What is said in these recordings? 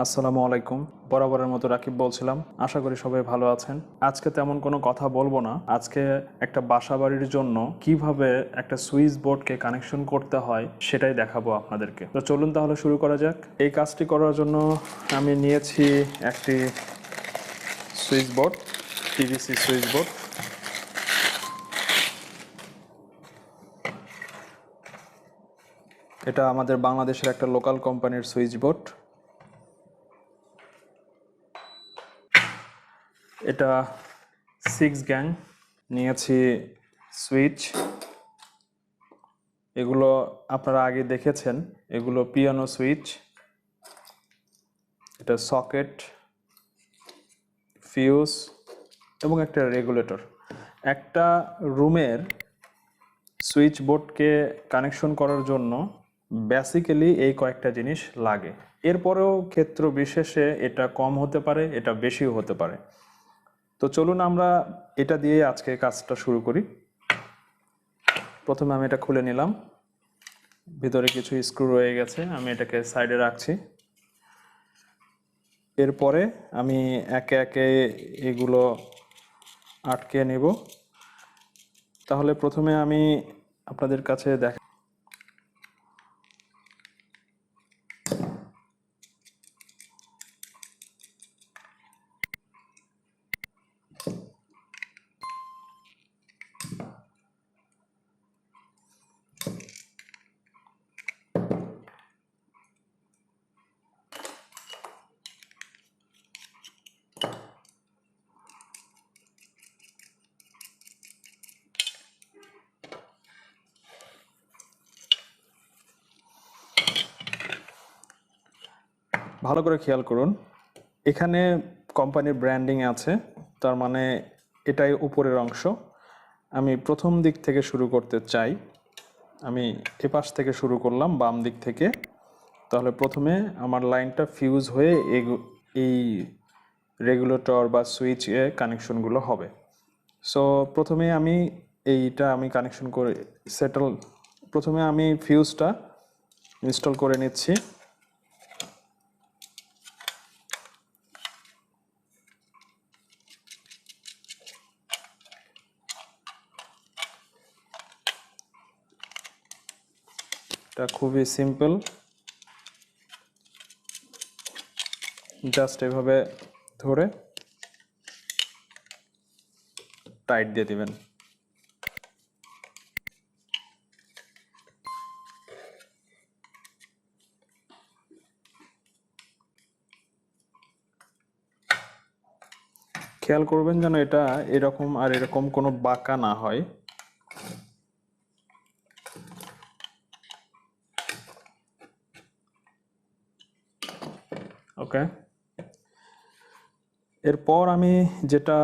আসসালামু আলাইকুম। বরাবরের মতো রাকিব বলছিলাম। আশা করি সবাই ভালো আছেন। আজকে তেমন কোনো কথা বলবো না। আজকে একটা বাসাবাড়ির জন্য কিভাবে একটা সুইচ বোর্ডকে কানেকশন করতে হয় সেটাই দেখাবো আপনাদেরকে। তো চলুন তাহলে শুরু করা যাক। এই কাজটি করার জন্য আমি নিয়েছি একটি switch board, PVC switch board. এটা আমাদের বাংলাদেশের একটা লোকাল কোম্পানির সুইচ বোর্ড। এটা 6 গ্যাং নিয়েছি সুইচ। এগুলো আপনারা আগে দেখেছেন, এগুলো পিয়ানো সুইচ। এটা সকেট, ফিউজ এবং একটা রেগুলেটর। একটা রুমের সুইচ বোর্ডকে কানেকশন করার জন্য বেসিক্যালি এই কয়েকটা জিনিস লাগে। এরপরেও ক্ষেত্র বিশেষে এটা কম হতে পারে, এটা বেশিও হতে পারে। তো চলুন আমরা এটা দিয়ে আজকে কাজটা শুরু করি। প্রথমে আমি এটা খুলে নিলাম। ভিতরে কিছু স্ক্রু রয়ে গেছে, আমি এটাকে সাইডে রাখছি। এরপরে আমি একে একে এগুলো আটকে নেব। তাহলে প্রথমে আমি আপনাদের কাছে ভালো করে খেয়াল করুন, এখানে কোম্পানির ব্র্যান্ডিং আছে, তার মানে এটাই উপরের অংশ। আমি প্রথম দিক থেকে শুরু করতে চাই। আমি এপাশ থেকে শুরু করলাম, বাম দিক থেকে। তাহলে প্রথমে আমার লাইনটা ফিউজ হয়ে এই রেগুলেটর বা সুইচে কানেকশনগুলো হবে। সো প্রথমে আমি কানেকশন করে প্রথমে আমি ফিউজটা ইনস্টল করে নিচ্ছি। এটা খুবই সিম্পল, জাস্ট এভাবে ধরে টাইট দিয়ে দিবেন। খেয়াল করবেন যেন এটা এরকম আর এরকম কোনো বাঁকা না হয়। ওকে, এরপর আমি যেটা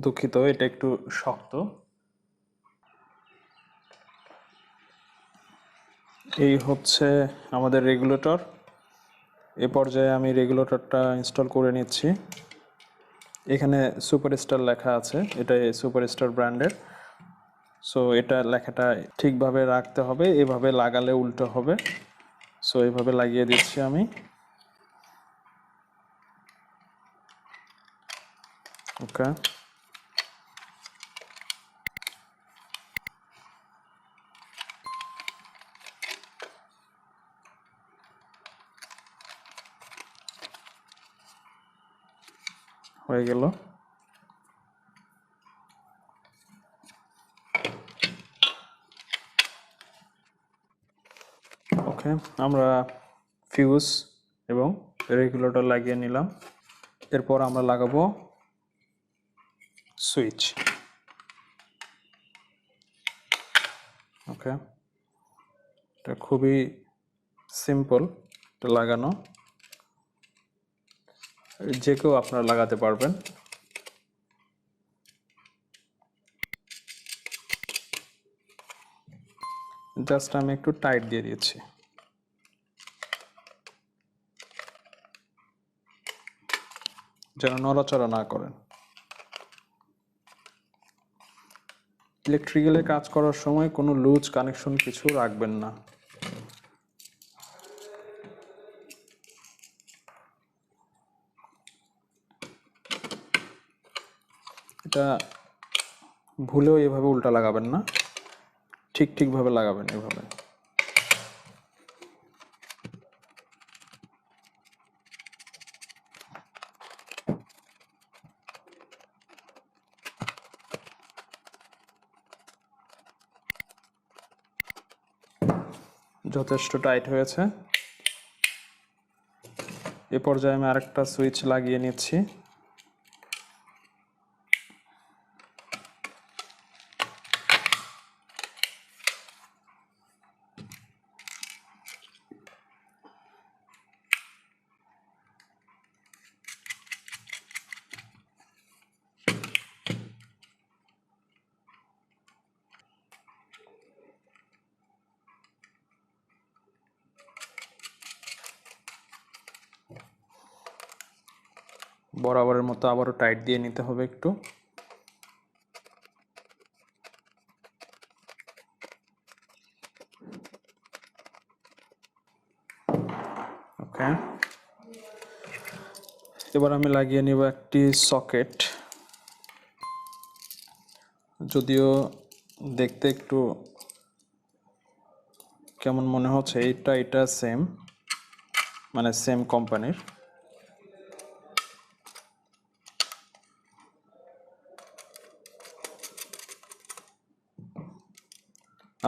দুঃখিত, এটা একটু শক্ত। এই হচ্ছে আমাদের রেগুলেটর। এ পর্যায়ে আমি রেগুলেটরটা ইনস্টল করে নিচ্ছি। এখানে সুপারস্টার লেখা আছে, এটা সুপারস্টার ব্র্যান্ডের। সো এটা লেখাটা ঠিকভাবে রাখতে হবে, এভাবে লাগালে উল্টো হবে। সো এইভাবে লাগিয়ে দিচ্ছি আমি। ওকে, হয়ে গেল। ওকে, আমরা ফিউজ এবং রেগুলেটর লাগিয়ে নিলাম। এরপর আমরা লাগাবো সুইচ। ওকে, এটা খুবই সিম্পল এটা লাগানো, যে কেউ আপনারা লাগাতে পারবেন। জাস্ট আমি একটু টাইট দিয়ে দিয়েছি। যেন নড়াচড়া না করেন। ইলেকট্রিক্যালে কাজ করার সময় কোনো লুজ কানেকশন কিছু রাখবেন না। এটা ভুলেও এভাবে উল্টা লাগাবেন না, ঠিকভাবে লাগাবেন এভাবে। যথেষ্ট টাইট হয়েছে। এ পর্যায়ে আমি আরেকটা সুইচ লাগিয়ে নিচ্ছি। বরাবরের মতো আবারও টাইট দিয়ে নিতে হবে একটু। ওকে, এবার আমি লাগিয়ে নিব একটি সকেট। যদিও দেখতে একটু কেমন মনে হচ্ছে, এটা সেম, মানে সেম কোম্পানির।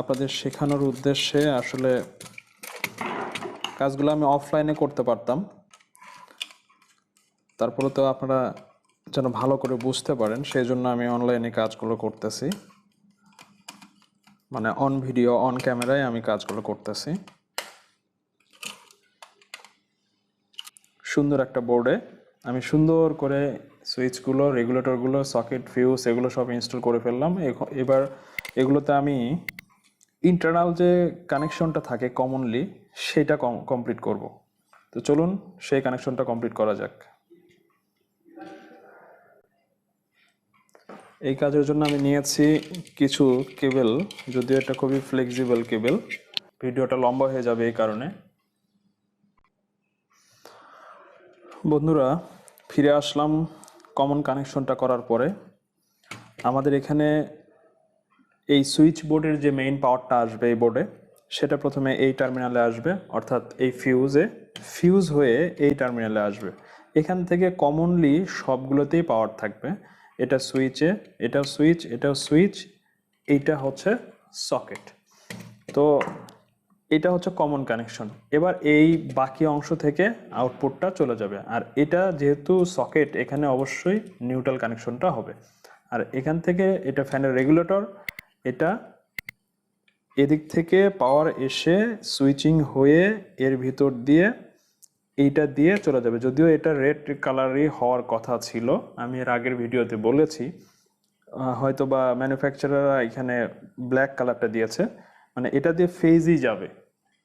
আপনাদের শেখানোর উদ্দেশ্যে আসলে কাজগুলো আমি অফলাইনে করতে পারতাম, তারপরে তো আপনারা যেন ভালো করে বুঝতে পারেন সেই জন্য আমি অনলাইনে কাজগুলো করতেছি, মানে অন ভিডিও অন ক্যামেরায় আমি কাজগুলো করতেছি। সুন্দর একটা বোর্ডে আমি সুন্দর করে সুইচগুলো, রেগুলেটরগুলো, সকেট, ফিউজ এগুলো সব ইনস্টল করে ফেললাম। এবার এগুলোতে আমি ইন্টারনাল যে কানেকশনটা থাকে কমনলি সেটা কমপ্লিট করব। তো চলুন সেই কানেকশনটা কমপ্লিট করা যাক। এই কাজের জন্য আমি নিয়েছি কিছু কেবল, যদিও এটা খুবই ফ্লেক্সিবল কেবল, ভিডিওটা লম্বা হয়ে যাবে এই কারণে। বন্ধুরা, ফিরে আসলাম কমন কানেকশনটা করার পরে। আমাদের এখানে এই সুইচ বোর্ডের যে মেইন পাওয়ারটা আসবে এই বোর্ডে, সেটা প্রথমে এই টার্মিনালে আসবে, অর্থাৎ এই ফিউজ হয়ে এই টার্মিনালে আসবে। এখান থেকে কমনলি সবগুলোতেই পাওয়ার থাকবে। এটা সুইচে, এটা সুইচ, এটা সুইচ, এইটা হচ্ছে সকেট। তো এটা হচ্ছে কমন কানেকশন। এবার এই বাকি অংশ থেকে আউটপুটটা চলে যাবে, আর এটা যেহেতু সকেট এখানে অবশ্যই নিউট্রাল কানেকশনটা হবে। আর এখান থেকে এটা ফ্যানের রেগুলেটর, এটা এদিক থেকে পাওয়ার এসে সুইচিং হয়ে এর ভিতর দিয়ে এইটা দিয়ে চলে যাবে। যদিও এটা রেড কালারই হওয়ার কথা ছিল, আমি এর আগের ভিডিওতে বলেছি, হয়তো বা ম্যানুফ্যাকচারাররা এখানে ব্ল্যাক কালারটা দিয়েছে, মানে এটা দিয়ে ফেজই যাবে,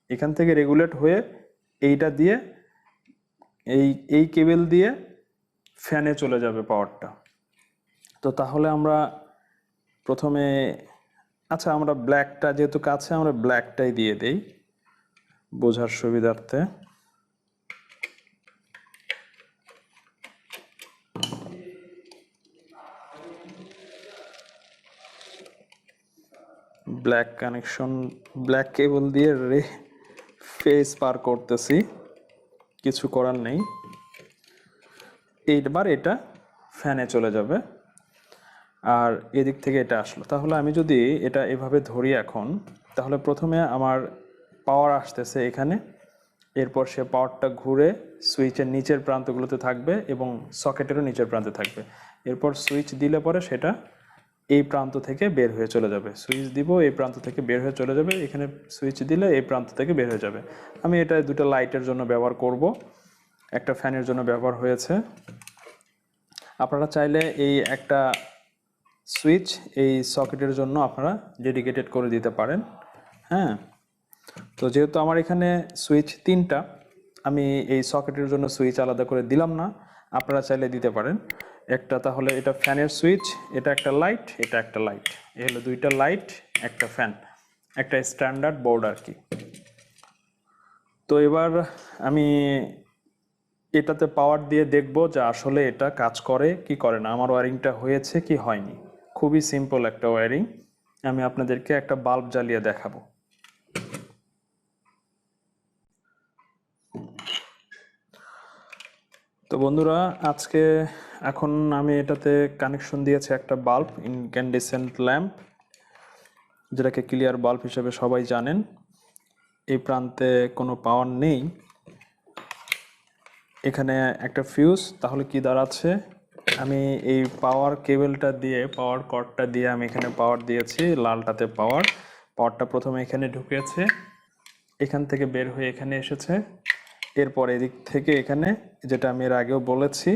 এখান থেকে রেগুলেট হয়ে এইটা দিয়ে এই কেবল দিয়ে ফ্যানে চলে যাবে পাওয়ারটা। তো তাহলে আমরা প্রথমে, আচ্ছা আমরা ব্ল্যাকটা যেহেতু কাছে, আমরা ব্ল্যাকটাই দিয়ে দেই বোঝার সুবিধার্থে। ব্ল্যাক কানেকশন, ব্ল্যাক কেবল দিয়ে ফেজ পার করতেছি, কিছু করার নেই। এইবার এটা ফ্যানে চলে যাবে, আর এদিক থেকে এটা আসলো। তাহলে আমি যদি এটা এভাবে ধরি এখন, তাহলে প্রথমে আমার পাওয়ার আসতেছে এখানে, এরপর সে পাওয়ারটা ঘুরে সুইচের নিচের প্রান্তগুলোতে থাকবে এবং সকেটেরও নিচের প্রান্তে থাকবে। এরপর সুইচ দিলে পরে সেটা এই প্রান্ত থেকে বের হয়ে চলে যাবে। সুইচ দিব, এই প্রান্ত থেকে বের হয়ে চলে যাবে, এখানে সুইচ দিলে এই প্রান্ত থেকে বের হয়ে যাবে। আমি এটা দুটো লাইটের জন্য ব্যবহার করব, একটা ফ্যানের জন্য ব্যবহার হয়েছে। আপনারা চাইলে এই একটা সুইচ এই সকেটের জন্য আপনারা ডেডিকেটেড করে দিতে পারেন। হ্যাঁ, তো যেহেতু আমার এখানে সুইচ তিনটা, আমি এই সকেটের জন্য সুইচ আলাদা করে দিলাম না, আপনারা চাইলে দিতে পারেন একটা। তাহলে এটা ফ্যানের সুইচ, এটা একটা লাইট, এটা একটা লাইট, এই হলো দুইটা লাইট, একটা ফ্যান, একটা স্ট্যান্ডার্ড বোর্ড আর কি। তো এবার আমি এটাতে পাওয়ার দিয়ে দেখব যে আসলে এটা কাজ করে কি করে না, আমার ওয়্যারিংটা হয়েছে কি হয়নি। খুবই সিম্পল একটা ওয়্যারিং, আমি আপনাদেরকে একটা বাল্ব জ্বালিয়ে দেখাবো। তো বন্ধুরা, আজকে এখন আমি এটাতে কানেকশন দিয়েছি একটা বাল্ব, ইনক্যান্ডেসেন্ট ল্যাম্প, যেটাকে ক্লিয়ার বাল্ব হিসেবে সবাই জানেন। এই প্রান্তে কোনো পাওয়ার নেই, এখানে একটা ফিউজ। তাহলে কি দাঁড়াচ্ছে, আমি এই পাওয়ার কেবলটা দিয়ে, পাওয়ার কর্ডটা দিয়ে আমি এখানে পাওয়ার দিয়েছি, লালটাতে পাওয়ারটা প্রথমে এখানে ঢুকেছে, এখান থেকে বের হয়ে এখানে এসেছে, এরপর এদিক থেকে এখানে, যেটা আমি এর আগেও বলেছি।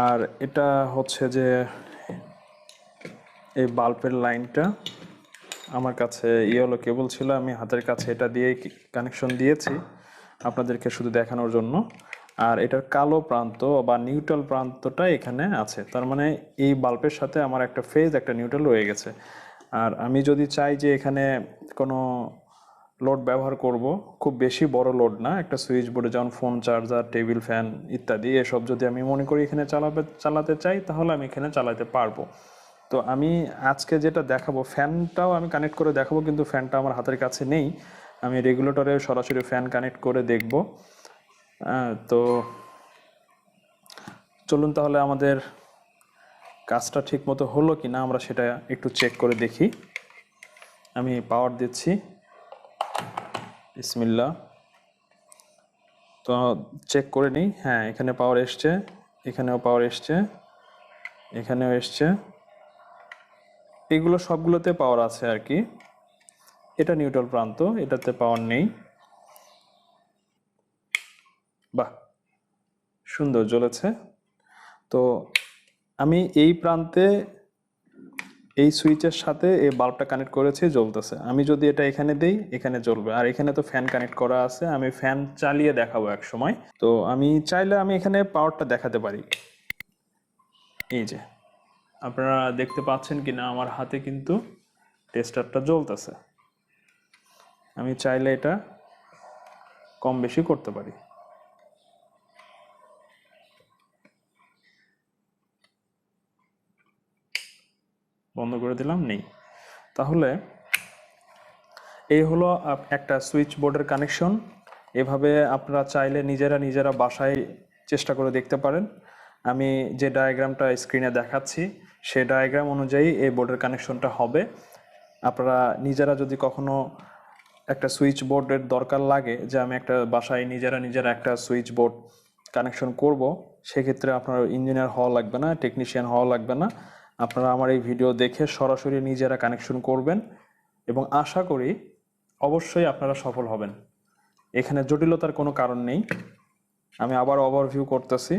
আর এটা হচ্ছে যে এই বাল্বের লাইনটা, আমার কাছে ইয়েলো কেবল ছিল, আমি হাতের কাছে এটা দিয়ে কানেকশন দিয়েছি আপনাদেরকে শুধু দেখানোর জন্য। আর এটার কালো প্রান্ত বা নিউট্রাল প্রান্তটা এখানে আছে, তার মানে এই বাল্বের সাথে আমার একটা ফেজ একটা নিউট্রাল রয়ে গেছে। আর আমি যদি চাই যে এখানে কোনো লোড ব্যবহার করব, খুব বেশি বড় লোড না, একটা সুইচ বোর্ডে যেমন ফোন চার্জার, টেবিল ফ্যান ইত্যাদি এসব যদি আমি মনে করি এখানে চালাতে চাই, তাহলে আমি এখানে চালাতে পারবো। তো আমি আজকে যেটা দেখাবো, ফ্যানটাও আমি কানেক্ট করে দেখাবো, কিন্তু ফ্যানটা আমার হাতের কাছে নেই, আমি রেগুলেটরে সরাসরি ফ্যান কানেক্ট করে দেখব। তো চলুন তাহলে আমাদের কাজটা ঠিক মতো হলো কি না আমরা সেটা একটু চেক করে দেখি। আমি পাওয়ার দিচ্ছি, বিসমিল্লাহ। তো চেক করে নিই, হ্যাঁ এখানে পাওয়ার এসছে, এখানেও পাওয়ার এসছে, এখানেও এসছে, এগুলো সবগুলোতে পাওয়ার আছে আর কি। এটা নিউট্রাল প্রান্ত, এটাতে পাওয়ার নেই। বাহ, সুন্দর জ্বলেছে। তো আমি এই প্রান্তে এই সুইচের সাথে এই বাল্বটা কানেক্ট করেছি, জ্বলতেছে। আমি যদি এটা এখানে দেই, এখানে জ্বলবে। আর এখানে তো ফ্যান কানেক্ট করা আছে, আমি ফ্যান চালিয়ে দেখাবো এক সময়। তো আমি চাইলে আমি এখানে পাওয়ারটা দেখাতে পারি। এই যে আপনারা দেখতে পাচ্ছেন কিনা, আমার হাতে কিন্তু টেস্টারটা জ্বলতেছে। আমি চাইলে এটা কম বেশি করতে পারি। বন্ধ করে দিলাম, নেই। তাহলে এই হলো একটা সুইচ বোর্ডের কানেকশন। এভাবে আপনারা চাইলে নিজেরা বাসায় চেষ্টা করে দেখতে পারেন। আমি যে ডায়াগ্রামটা স্ক্রিনে দেখাচ্ছি সেই ডায়াগ্রাম অনুযায়ী এই বোর্ডের কানেকশনটা হবে। আপনারা নিজেরা যদি কখনো একটা সুইচ বোর্ডের দরকার লাগে, যে আমি একটা বাসায় নিজেরা একটা সুইচ বোর্ড কানেকশন করব, সেক্ষেত্রে আপনার ইঞ্জিনিয়ার হওয়া লাগবে না, টেকনিশিয়ান হওয়া লাগবে না। আপনারা আমার এই ভিডিও দেখে সরাসরি নিজেরা কানেকশন করবেন এবং আশা করি অবশ্যই আপনারা সফল হবেন। এখানে জটিলতার কোনো কারণ নেই। আমি আবার ওভারভিউ করতেছি।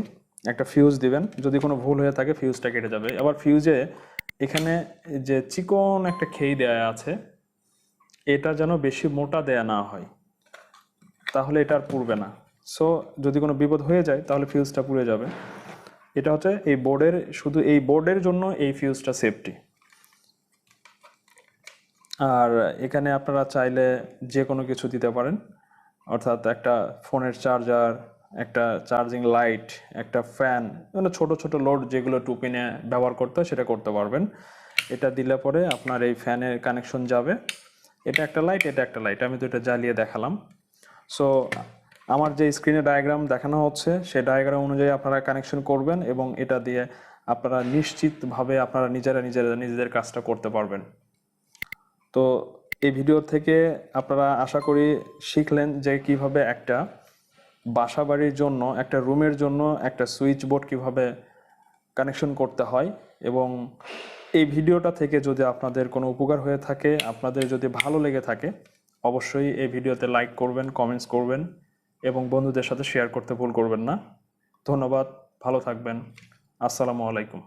একটা ফিউজ দিবেন, যদি কোনো ভুল হয়ে থাকে ফিউজটা কেটে যাবে। আবার ফিউজে এখানে যে চিকন একটা খেই দেয়া আছে, এটা যেন বেশি মোটা দেয়া না হয়, তাহলে এটা আর পুড়বে না। সো যদি কোনো বিপদ হয়ে যায় তাহলে ফিউজটা পুড়ে যাবে। এটা হচ্ছে এই বোর্ডের, শুধু এই বোর্ডের জন্য এই ফিউজটা সেফটি। আর এখানে আপনারা চাইলে যে কোনো কিছু দিতে পারেন, অর্থাৎ একটা ফোনের চার্জার, একটা চার্জিং লাইট, একটা ফ্যান, মানে ছোট ছোট লোড যেগুলো টুপিনে ব্যবহার করতে হয় সেটা করতে পারবেন। এটা দিলে পরে আপনার এই ফ্যানের কানেকশন যাবে। এটা একটা লাইট, এটা একটা লাইট, আমি তো এটা জ্বালিয়ে দেখালাম। সো আমার যে স্ক্রিনে ডায়াগ্রাম দেখানো হচ্ছে সেই ডায়াগ্রাম অনুযায়ী আপনারা কানেকশন করবেন এবং এটা দিয়ে আপনারা নিশ্চিতভাবে আপনারা নিজেদের কাজটা করতে পারবেন। তো এই ভিডিও থেকে আপনারা আশা করি শিখলেন যে কিভাবে একটা বাসাবাড়ির জন্য, একটা রুমের জন্য একটা সুইচ বোর্ড কিভাবে কানেকশন করতে হয়। এবং এই ভিডিওটা থেকে যদি আপনাদের কোনো উপকার হয়ে থাকে, আপনাদের যদি ভালো লেগে থাকে, অবশ্যই এই ভিডিওতে লাইক করবেন, কমেন্টস করবেন এবং বন্ধুদের সাথে শেয়ার করতে ভুল করবেন না। ধন্যবাদ, ভালো থাকবেন, আসসালামু আলাইকুম।